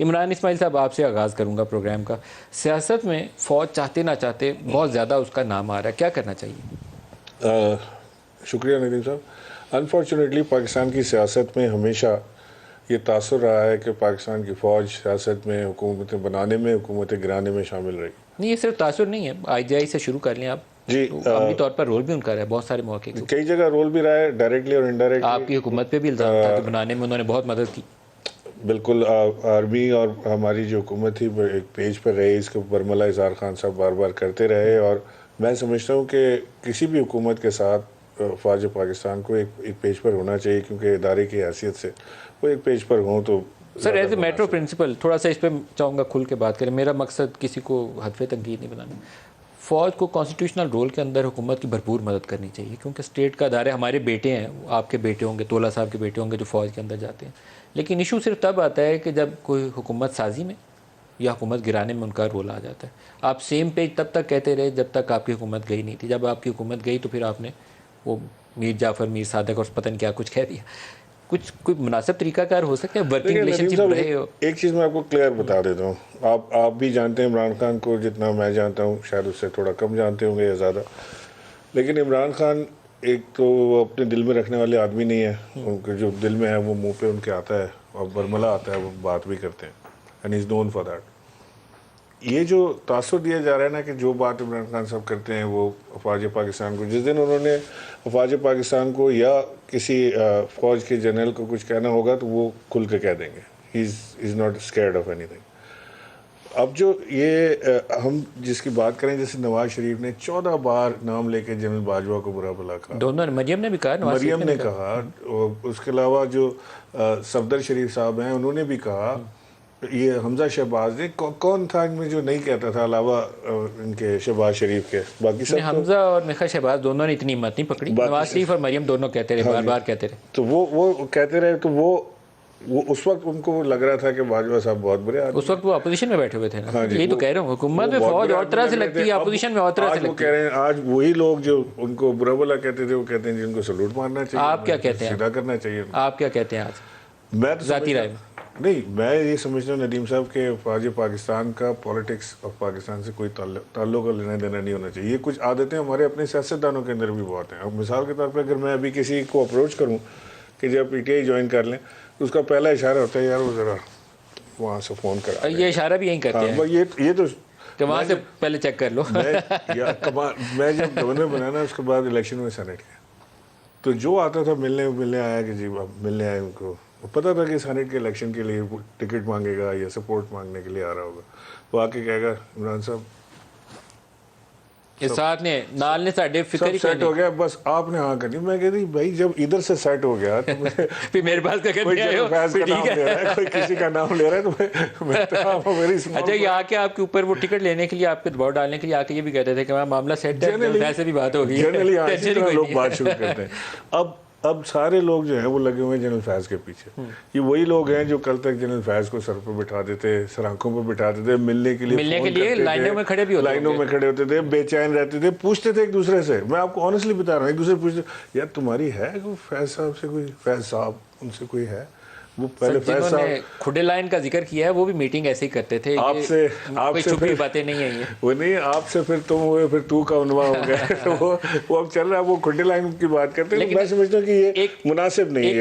عمران اسماعیل صاحب آپ سے آغاز کروں گا پروگرام کا. سیاست میں فوج چاہتے نہ چاہتے بہت زیادہ اس کا نام آ رہا ہے, کیا کرنا چاہیے؟ شکریہ ندیم صاحب. انفارچونیٹلی پاکستان کی سیاست میں ہمیشہ یہ تاثر رہا ہے کہ پاکستان کی فوج سیاست میں حکومتیں بنانے میں, حکومتیں گرانے میں شامل رہی. نہیں, یہ صرف تاثر نہیں ہے, آئی جی آئی سے شروع کر لیں آپ. جی, عملی طور پر رول بھی ان کا رہا ہے بہت سارے موقع کے. کئی جگہ رول بھی رہا ہے, ڈائریکٹلی اور انڈائریکٹلی. آپ کی حکومت پہ بھی الزام تھا کہ بنانے میں انہوں نے بہت مدد کی. بالکل. آرمی اور ہماری جو حکومت تھی ایک پیج پہ رہی, اس کو برملا اظہار خان صاحب بار بار کرتے رہے, اور میں سمجھتا ہوں کہ کسی بھی حکومت کے ساتھ فوج پاکستان کو ایک پیج پر ہونا چاہیے, کیونکہ ادارے کی حیثیت سے وہ ایک پیج پر ہوں تو. سر ایز اے میٹرو پرنسپل تھوڑا سا اس پہ چاہوں گا کھل کے بات کریں. میرا مقصد کسی کو ہدف تنقید نہیں بنانا. فوج کو کانسٹیٹیوشنل رول کے اندر حکومت کی بھرپور مدد کرنی چاہیے, کیونکہ اسٹیٹ کا ادارے ہمارے بیٹے ہیں, آپ کے بیٹے ہوں گے, طولہ صاحب کے بیٹے ہوں گے جو فوج کے اندر جاتے ہیں. لیکن ایشو صرف تب آتا ہے کہ جب کوئی حکومت سازی میں یا حکومت گرانے میں ان کا رول آ جاتا ہے. آپ سیم پیج تب تک کہتے رہے جب تک آپ کی حکومت گئی نہیں تھی. جب آپ کی حکومت گئی تو پھر آپ نے وہ میر جعفر, میر صادق اور پتہ نہیں کیا کچھ کہہ دیا. کوئی مناسب طریقہ کار ہو سکتا ہے ورکنگ ریلیشن شپ رہے ہو؟ ایک چیز میں آپ کو کلیئر بتا دیتا ہوں. آپ بھی جانتے ہیں عمران خان کو جتنا میں جانتا ہوں, شاید اس سے تھوڑا کم جانتے ہوں گے یا زیادہ. لیکن عمران خان ایک تو وہ اپنے دل میں رکھنے والے آدمی نہیں ہے. ان کے جو دل میں ہے وہ منہ پہ ان کے آتا ہے, اور برملا آتا ہے, وہ بات بھی کرتے ہیں. And is known for that. یہ جو تاثر دیا جا رہا ہے نا کہ جو بات عمران خان صاحب کرتے ہیں وہ افواج پاکستان کو, جس دن انہوں نے افواج پاکستان کو یا کسی فوج کے جنرل کو کچھ کہنا ہوگا تو وہ کھل کے کہہ دیں گے. He is not scared of anything. اب جو یہ ہم جس کی بات کریں, جیسے نواز شریف نے 14 بار نام لے کے جنرل باجوہ کو برا بھلا کہا. دونوں نے, مریم نے بھی کہا, مریم نے کہا, اس کے علاوہ جو صفدر شریف صاحب ہیں انہوں نے بھی کہا. یہ حمزہ شہباز نے, کون تھا ان میں جو نہیں کہتا تھا علاوہ ان کے شہباز شریف کے؟ باقی سب حمزہ اور میخا شہباز دونوں نے اتنی ہمت نہیں پکڑی. نواز شریف اور مریم دونوں کہتے رہے, بار بار کہتے رہے. تو وہ کہتے رہے. تو وہ اس وقت ان کو لگ رہا تھا کہ باجوہ صاحب بہت برے آدمی. اس وقت وہ اپوزیشن میں بیٹھے ہوئے تھے نا. یہی تو کہہ رہا ہوں, حکومت میں فوج اور طرح سے لگتی ہے, اپوزیشن میں اور طرح سے لگتی ہے. کہہ رہے ہیں آج وہی لوگ جو ان کو برا بھلا کہتے تھے وہ کہتے ہیں جن کو سلوٹ مارنا چاہیے. آپ کیا کہتے ہیں, سیدھا کرنا چاہیے. آپ کیا کہتے ہیں آج میں تو ذاتی رائے میں؟ نہیں, میں یہ سمجھتا ہوں ندیم صاحب کہ فوج پاکستان کا پالیٹکس آف پاکستان سے کوئی تعلق اور لینا دینا نہیں ہونا چاہیے. یہ کچھ عادتیں ہمارے اپنے سیاستدانوں کے اندر بھی بہت ہیں. اب مثال کے طور پہ اگر میں ابھی کسی کو اپروچ کروں کہ جب پی ٹی آئی جوائن کر لیں تو اس کا پہلا اشارہ ہوتا ہے یار وہ ذرا وہاں سے فون کرا. یہ اشارہ بھی یہیں کرتے ہیں یہ تو کہ وہاں سے پہلے چیک کر لو. میں جب گورنر بنا نا اس کے بعد الیکشن میں سینٹ گیا تو جو آتا تھا ملنے آیا کہ جی آپ ملنے آئے, ان کو پتا تھا کہ سینٹ کے الیکشن کے لیے ٹکٹ مانگے گا یا سپورٹ مانگنے کے لیے آ رہا ہوگا. وہ آ کے کہے گا عمران صاحب یہ ساتھ نے نال نے ساڈے فکر ہی سیٹ ہو گیا, بس آپ نے ہاں کرنی. میں کہتی بھائی جب ادھر سے سیٹ ہو گیا تو پھر میرے پاس کوئی کسی کا نام لے رہا ہے تو میری. اچھا, یہ آ کے آپ کے اوپر وہ ٹکٹ لینے کے لیے, آپ پہ دباؤ ڈالنے کے لیے آ کے یہ بھی کہتے تھے کہ معاملہ سیٹ ہے, ویسے بھی بات ہوگی. جنرلی لوگ بات شروع کرتے ہیں. اب سارے لوگ جو ہیں وہ لگے ہوئے ہیں جنرل فیض کے پیچھے. یہ وہی لوگ ہیں جو کل تک جنرل فیض کو سر پہ بٹھا دیتے, سر آنکھوں پہ بٹھا دیتے, ملنے کے لیے لائنوں میں کھڑے ہوتے تھے, بے چین رہتے تھے, پوچھتے تھے ایک دوسرے سے. میں آپ کو آنیسٹلی بتا رہا ہوں, ایک دوسرے پوچھتے یار تمہاری ہے کوئی فیض صاحب سے, کوئی فیض صاحب ان سے کوئی ہے؟ وہ پہلے فیض صاحب کھڈے لائن کا ذکر کیا ہے, وہ بھی میٹنگ ایسے ہی کرتے تھے. آپ سے چھپی باتیں نہیں ہیں یہ. وہ نہیں, آپ سے پھر تم ہوئے, پھر تو کا عنوان ہو گیا. وہ اب چل رہا ہے, وہ کھڈے لائن کی بات کرتے ہیں. میں سمجھتا ہوں کہ یہ مناسب نہیں ہے.